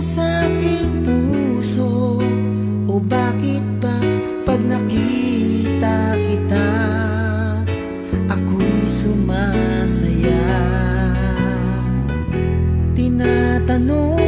sa aking puso. O bakit ba pag nakita kita, ako'y sumasaya? Tinatanong